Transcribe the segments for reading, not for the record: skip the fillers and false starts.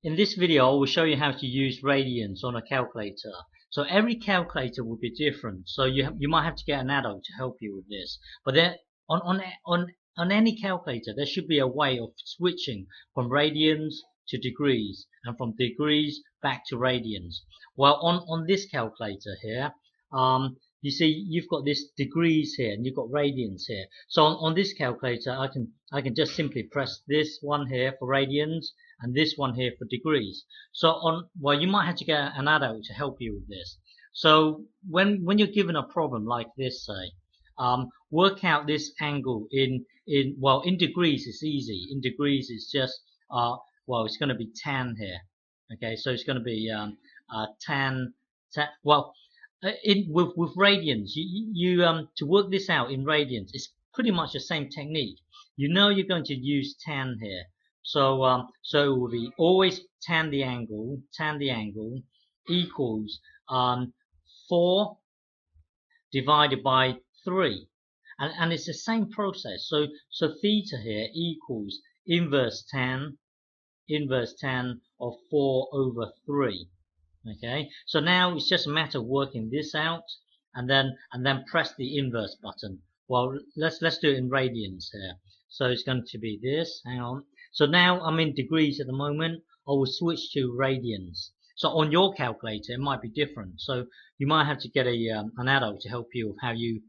In this video, I will show you how to use radians on a calculator. So every calculator will be different. So you might have to get an adult to help you with this. But then on any calculator, there should be a way of switching from radians to degrees and from degrees back to radians. Well, on this calculator here, you see you've got this degrees here and you've got radians here. So on this calculator, I can just simply press this one here for radians and this one here for degrees. So well, you might have to get an adult to help you with this. So when you're given a problem like this, say, work out this angle in degrees. It's easy. In degrees, it's just well, it's going to be tan here. Okay, so it's going to be tan. Well, with radians, you to work this out in radians, it's pretty much the same technique. You know you're going to use tan here. So so it will be always tan the angle equals 4 divided by 3, and it's the same process. So theta here equals inverse tan of 4 over 3. Okay, so now it's just a matter of working this out and then press the inverse button. Well, let's do it in radians here. So it's going to be this. Hang on. So now I'm in degrees at the moment. I will switch to radians. So on your calculator, it might be different. So you might have to get an adult to help you with how you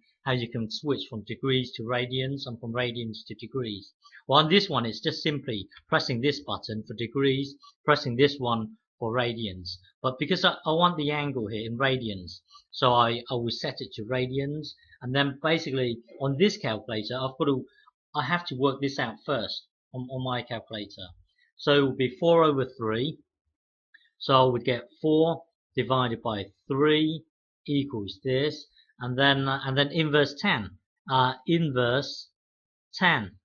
can switch from degrees to radians and from radians to degrees. Well, on this one, it's just simply pressing this button for degrees, pressing this one for radians. But because I want the angle here in radians, so I will set it to radians, and then basically on this calculator, I have to work this out first on my calculator. So it will be 4 over 3. So I would get 4 divided by 3 equals this, and then inverse tan, inverse tan,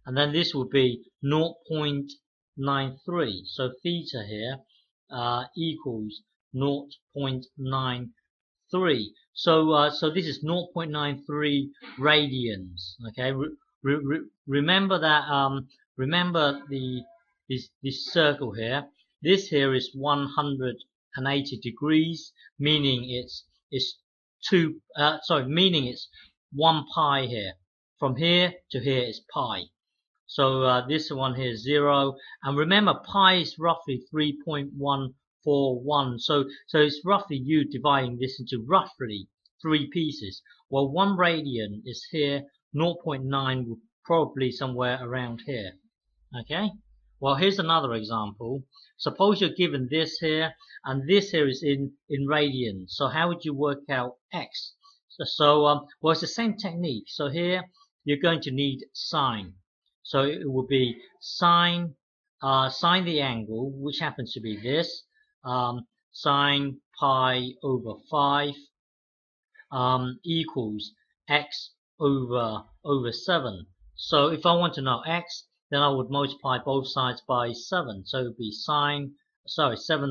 and then this would be 0.93. So theta here equals 0.93. So this is 0.93 radians. Okay, remember that. Remember this circle here. This here is 180 degrees, meaning it's meaning it's 1 pi here. From here to here is pi. So this one here is 0, and remember pi is roughly 3.141. So it's roughly you dividing this into roughly 3 pieces. Well, 1 radian is here, 0.9 will probably somewhere around here. Okay. Well, here's another example. Suppose you're given this here, and this here is in radians. So how would you work out x? Well, it's the same technique. So here you're going to need sine. So it will be sine the angle, which happens to be this, sine pi over 5 equals x over 7. So if I want to know x, then I would multiply both sides by 7. So it would be 7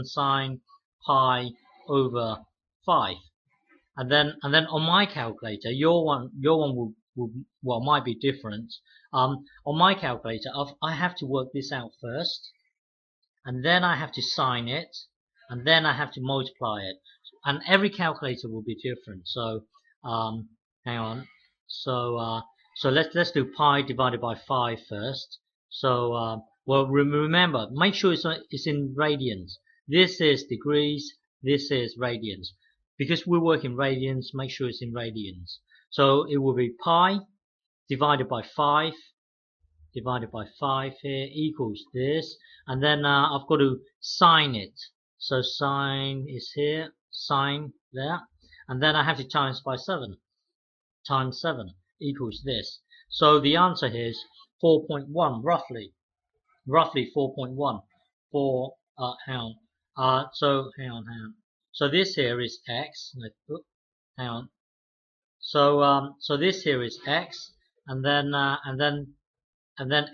sine pi over 5. And then on my calculator, your one will might be different. On my calculator, I have to work this out first, and then I have to sine it, and then I have to multiply it. And every calculator will be different. So hang on. So let's do pi divided by 5 first. So well, remember, make sure it's in radians. This is degrees. This is radians. Because we work in radians, make sure it's in radians. So it will be pi divided by 5 here equals this, and then I've got to sine it. So sine is here, sine there, and then I have to times by 7 times 7 equals this. So the answer here is 4.1, roughly 4.1. Hang on. So hang on. So this here is x. Hang on. So this here is x, and then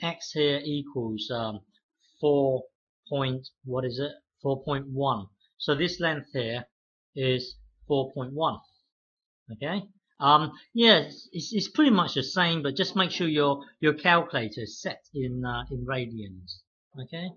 x here equals 4.1. So this length here is 4.1. Okay. Yeah, it's pretty much the same, but just make sure your calculator is set in radians. Okay.